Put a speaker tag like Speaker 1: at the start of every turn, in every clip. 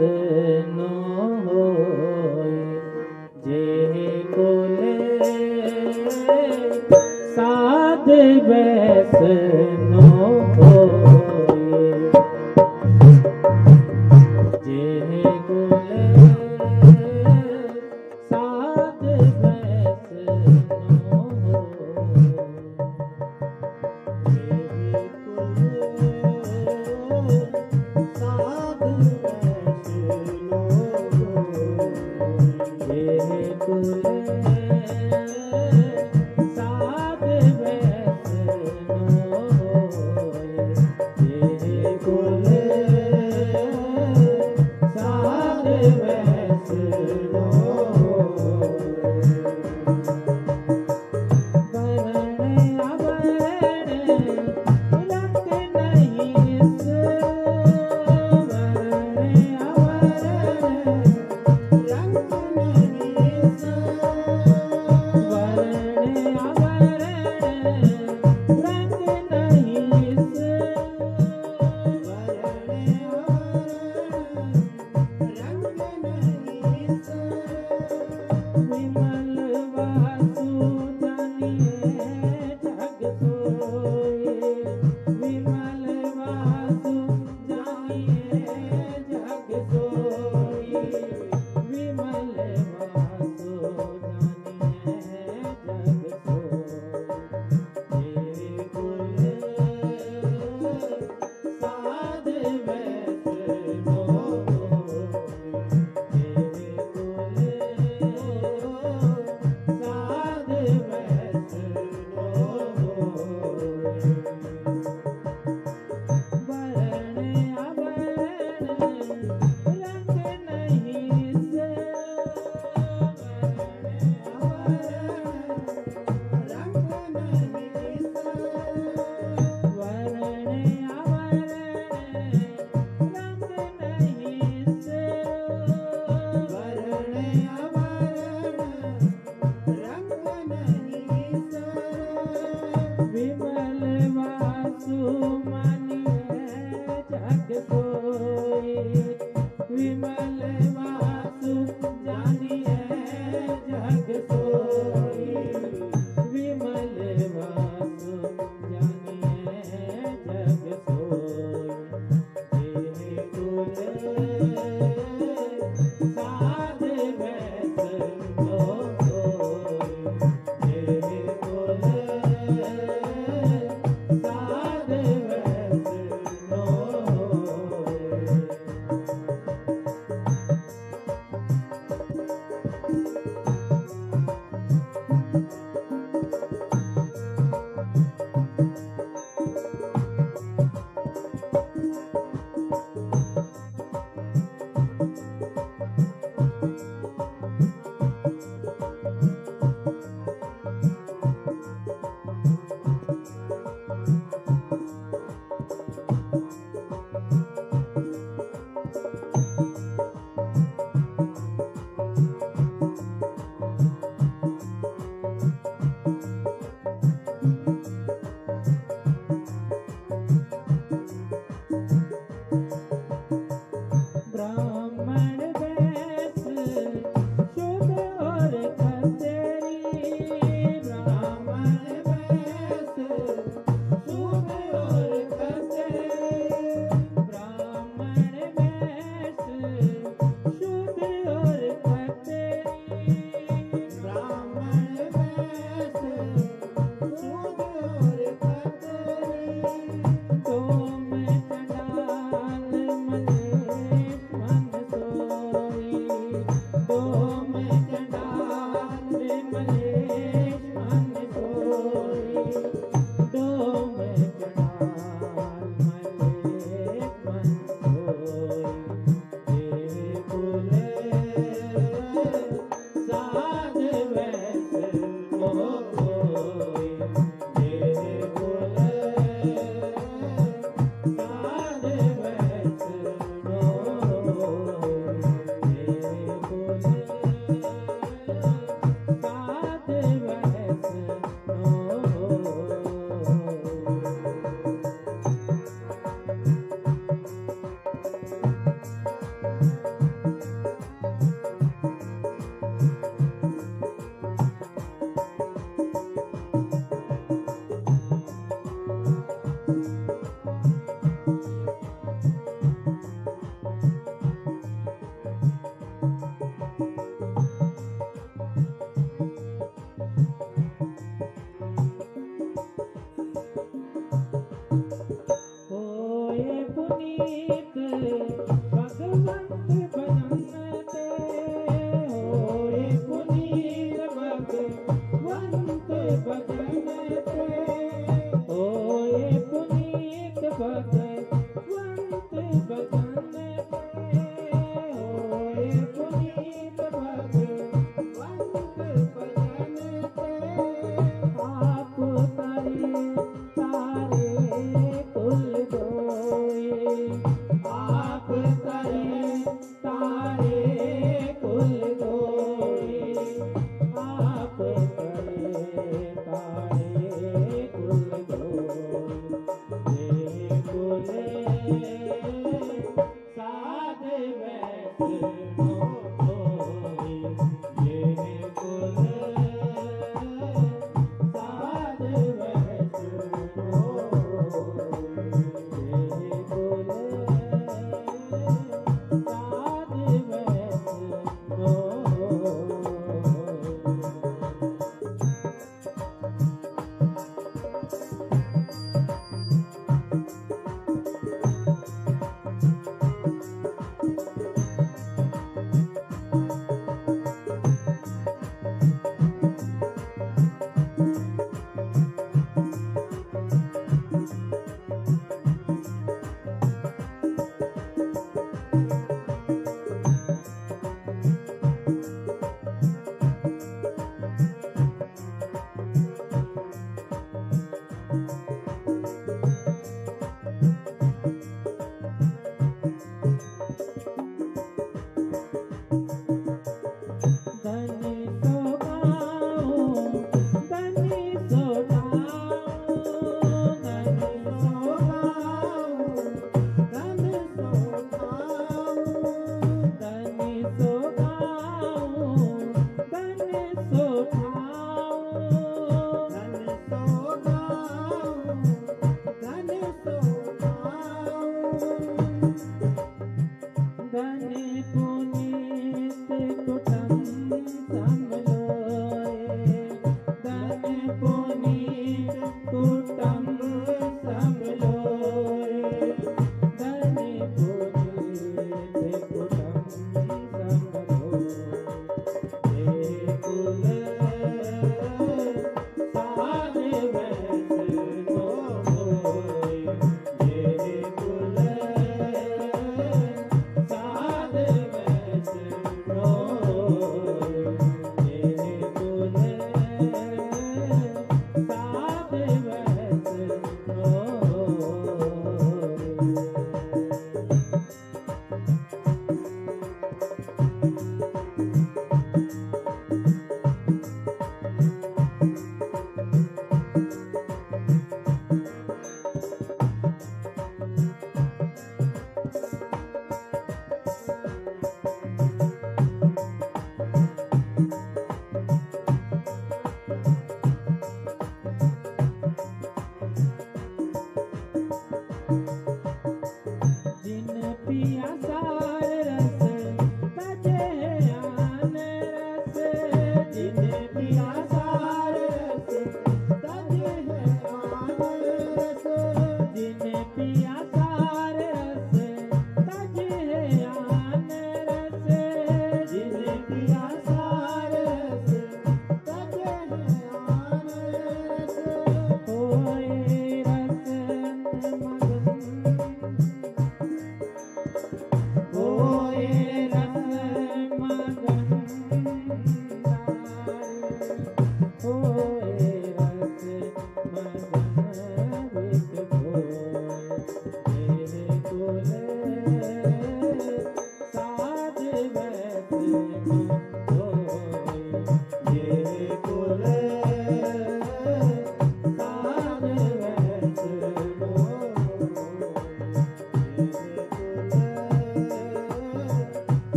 Speaker 1: No होए जे कोले साध बैस नो होए जे कोले साध बैस नो तारे कुल ये कुले साध वैष्णो होई ये कुल साध वैष्णो ये कुल साध वैष्णो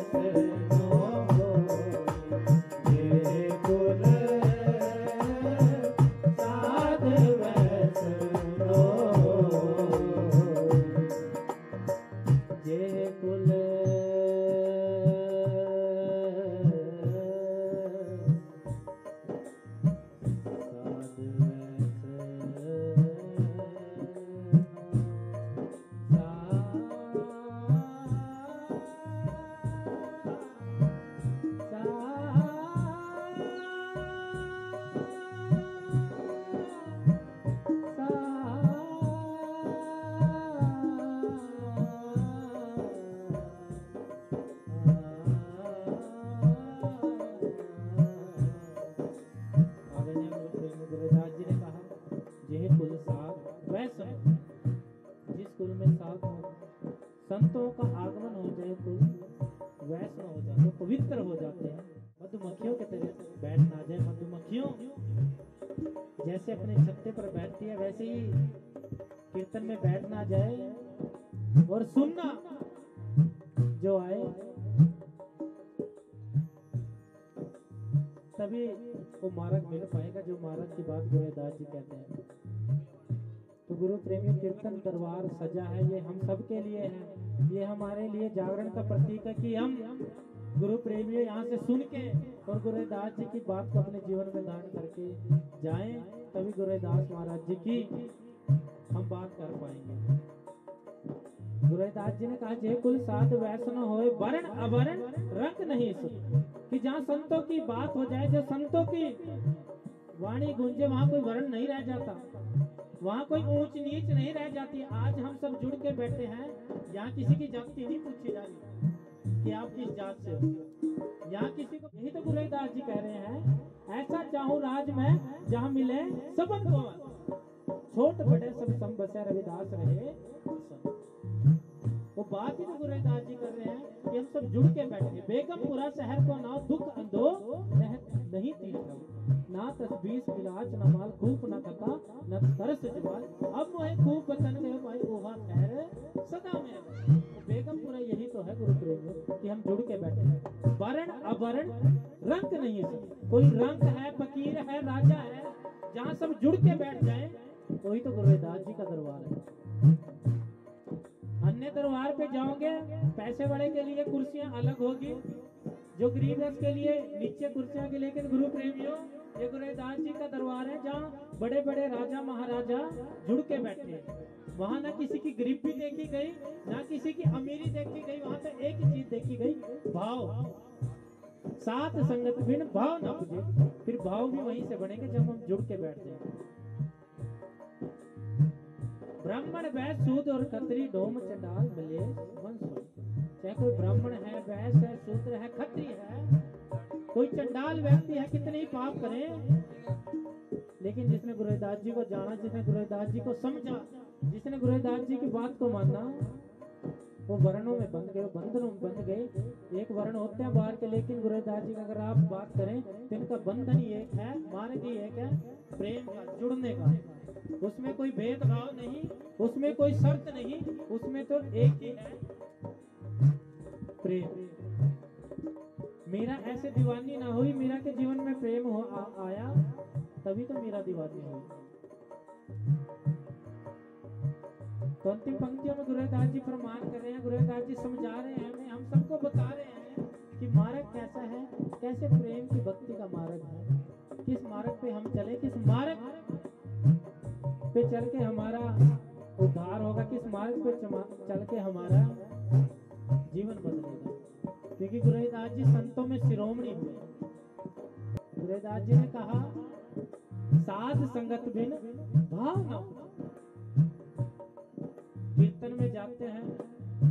Speaker 1: वैष्णो ये कुल साध वैष्णो ये कुल संतों का आगमन हो जाए तो वैष्णव हो जाए, तो पवित्र हो जाते हैं। मधुमक्खियों के तरह बैठ ना जाए। मधुमक्खियों जैसे अपने छत्ते पर बैठती है वैसे ही कीर्तन में बैठ ना जाए और सुनना जो आए, तभी वो मार्ग मिल पाएगा जो मार्ग की बात गुरुदास जी कहते हैं। तो गुरु प्रेमी कीर्तन दरबार सजा है, ये हम सब के लिए है, ये हमारे लिए जागरण का प्रतीक है कि हम गुरु प्रेमी यहाँ से सुन के और गुरुदास जी की बात को अपने जीवन में धारण करके जाएं, तभी गुरुदास महाराज जी की हम बात कर पाएंगे। गुरुदास जी ने कहा जे कुल साध वैष्णव होए वर्ण अवर्ण रंग नहीं सुन, कि जहाँ संतों की बात हो जाए, जो संतों की वाणी गूंजे, वहाँ कोई वर्ण नहीं रह जाता, वहाँ कोई ऊंच नीच नहीं रह जाती। आज हम सब जुड़ के बैठे हैं, यहाँ किसी की जाति नहीं पूछी जा रही कि आप किस जात से हो, यहाँ किसी को, यही तो गुरुदास जी कह रहे हैं, ऐसा चाहूं राज में जहाँ मिले सबन पवन, छोट बड़े सब सम बसे रविदास रहे। वो बात ही तो गुरुदास जी कर रहे हैं कि हम सब जुड़ के बैठे, बेगमपुरा शहर को नाम दुख अंधो नहीं तीर्थ, ना तस्बीस मिलाच न माल खूब न कथा न तरस जवाल, अब वह खूब बतन गए भाई ओहा खैर सदा में। तो बेगमपुरा यही तो है गुरु प्रेम कि हम जुड़ के बैठे हैं, वर्ण अवर्ण रंग नहीं है, कोई रंग है, फकीर है, राजा है, जहाँ सब जुड़ के बैठ जाए वही तो गुरुदास जी का दरबार है। अन्य दरबार पे जाओगे, पैसे वाले के लिए कुर्सियां अलग होगी, जो गरीब है उसके लिए नीचे कुर्सियां की, लेकिन गुरु प्रेमियों ये गुरुदास जी का दरबार है जहाँ बड़े बड़े राजा महाराजा जुड़ के बैठे। वहाँ ना किसी की गरीबी देखी गई, ना किसी की अमीरी देखी गई, वहाँ पे एक ही चीज देखी गई, भाव। साथ संगत बिन भाव ना पूजे, फिर भाव भी वहीं से बनेंगे जब हम जुड़ के बैठ जाएंगे। ब्राह्मण वैश्य शूद्र और खत्री डोम चंडाल मिले वंश, चाहे कोई ब्राह्मण है, वैश्य है, शूद्र है, खत्री है, कोई चंडाल व्यक्ति है, कितने ही पाप करे, लेकिन जिसने गुरुदास जी को जाना, जिसने गुरुदास जी को समझा, जिसने गुरुदास जी की बात को माना, वो वर्णों में बंध गए, बंधनों में बंध गए। एक वर्ण होते हैं बाहर के, लेकिन गुरुदास जी का अगर आप बात करें तो इनका बंधन ही एक है, मार्ग ही एक है, प्रेम का, जुड़ने का। उसमें कोई भेदभाव नहीं, उसमें कोई शर्त नहीं, उसमें तो एक ही है, प्रेम। मेरा ऐसे दीवानी ना हुई, मेरा के जीवन में प्रेम हो आया, तभी तो मेरा दीवानी हुई। तो अंतिम पंक्तियों में गुरुदास जी प्रमाण कर रहे हैं, गुरुदास जी समझा रहे हैं हमें, हम सबको बता रहे हैं कि मार्ग कैसा है, कैसे प्रेम की भक्ति का मार्ग है, किस मार्ग पे हम चले, किस मार्ग पे चल के हमारा उद्धार होगा, किस मार्ग पे चल के हमारा जीवन बदलेगा। क्योंकि गुरुदास जी संतों में शिरोमणि हुए। गुरुदास जी ने कहा साध संगत बिन भाव न हो। कीर्तन में जाते हैं,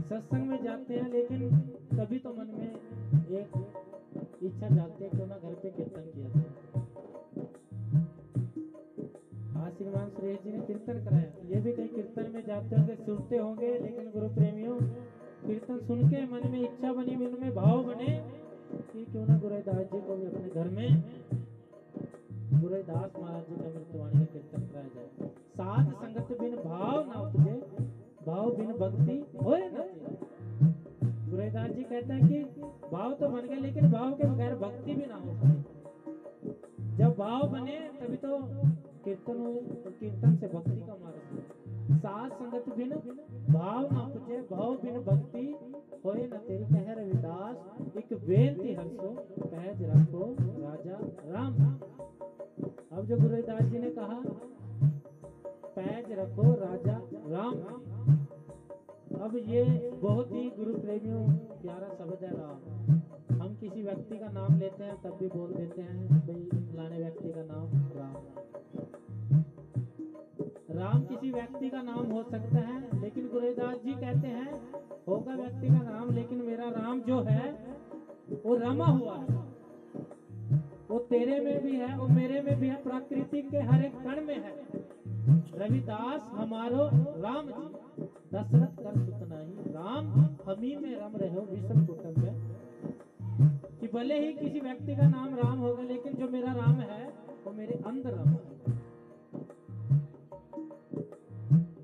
Speaker 1: सत्संग में जाते हैं, लेकिन कभी तो मन में एक इच्छा जाती है क्यों ना घर पे कीर्तन किया जाए। आज श्रीमान सुरेश जी ने कीर्तन कराया, ये भी कहीं कीर्तन में जाते होंगे, सुनते होंगे, लेकिन गुरु प्रेमियों कीर्तन सुन के मन में इच्छा बनी, मन में भाव बने कि क्यों ना गुरुदास जी को भी अपने घर में गुरुदास महाराज जी का अमृतवाणी का कीर्तन कराया जाए। साध संगत बिन भाव ना उपजे, भाव बिन भक्ति होए न। गुरुदास जी कहते कहते हैं कि भाव तो बन गए, लेकिन भाव के बगैर भक्ति भी ना हो पाए। जब भाव बने तभी तो कीर्तन से भक्ति का मार्ग है। साथ संगत बिन भाव न उपजे, भाव बिन भक्ति होए न तेरी। कह रविदास एक बेनती हरसो पैज रखो राजा राम। अब जो गुरु रविदास जी ने कहा पैज रखो राजा राम, अब ये बहुत ही गुरु प्रेमियों प्यारा शब्द है राम। हम किसी व्यक्ति का नाम लेते हैं तब भी बोल देते हैं भाई फलाने व्यक्ति का नाम राम। राम किसी व्यक्ति का नाम हो सकता है, लेकिन गुरु रविदास जी कहते हैं होगा व्यक्ति का नाम, लेकिन मेरा राम जो है वो रमा हुआ है। वो तेरे में भी है, वो मेरे में भी है, प्रकृति के हर एक कण में है। रविदास हमारो राम जी दशरथ कर सुत नहीं, राम हमी में रम रहे हो विषम कुटुंब में। कि भले ही किसी व्यक्ति का नाम राम होगा, लेकिन जो मेरा राम है वो मेरे अंदर रम है।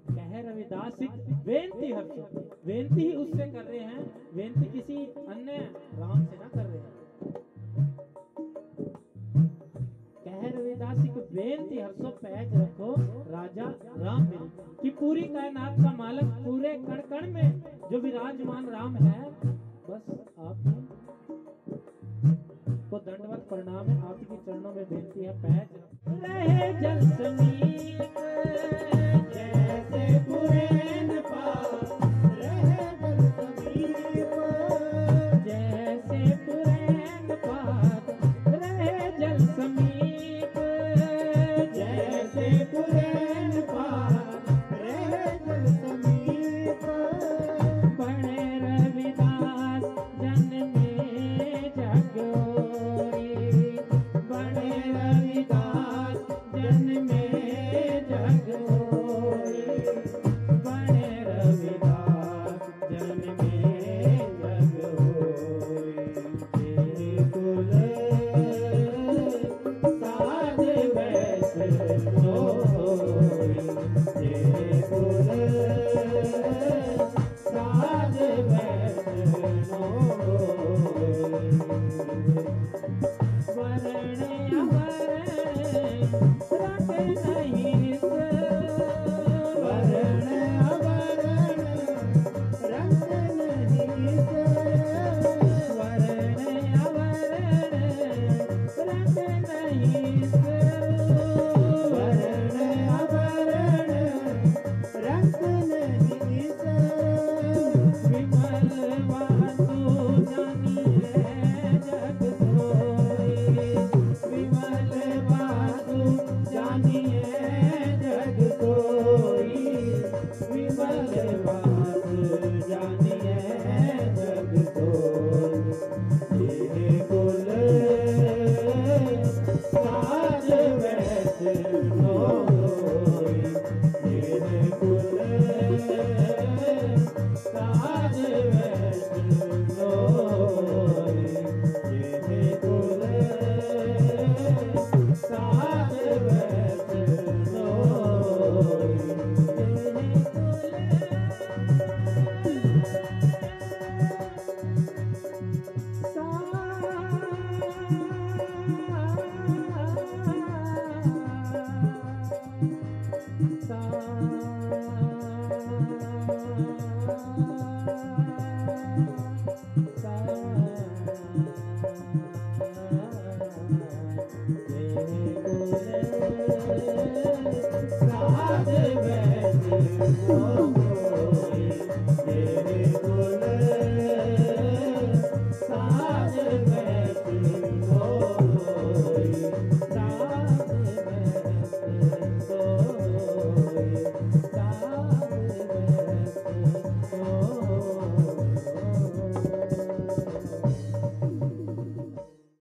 Speaker 1: कहे रविदास बेनती हर्षो, बेनती ही उससे कर रहे हैं, बेनती किसी अन्य राम से ना कर रहे हैं। कहे रविदास बेनती हर्षो पैज रखो राजा राम मेरी। कि पूरी कायनात का मालिक, पूरे कण कण में जो विराजमान राम है, बस आप को दंडवत प्रणाम है, आपके चरणों में बेनती है पैज रहे जल समीप जैसे पुरैन पार, रहे जल समीप जैसे पुरैन पार, रहे जल समीप जैसे पुरैन पार, रहे जल समीप। बड़े रविदास जन में जगोरी, बड़े रविदास जन में जगोरी, बड़े रविदास जन में जगोरी। तेरे कुल साध वैष्णोई, तेरे कुल साध वैष्णोई। वरण अवरण रख नहीं सो, वरण अवरण रख नहीं सो, वरण अवरण रख नहीं सो, वरण अवरण रख नहीं सो। विमल वासु जानिए जग सोई, विमल वासु जानिए जग सोई, विमल वासु जानिए जग सोई। तेरे कुल साध वैष्णोई, तेरे कुल साध वैष्णोई, तेरे कुल साध वैष्णोई, साध वैष्णोई।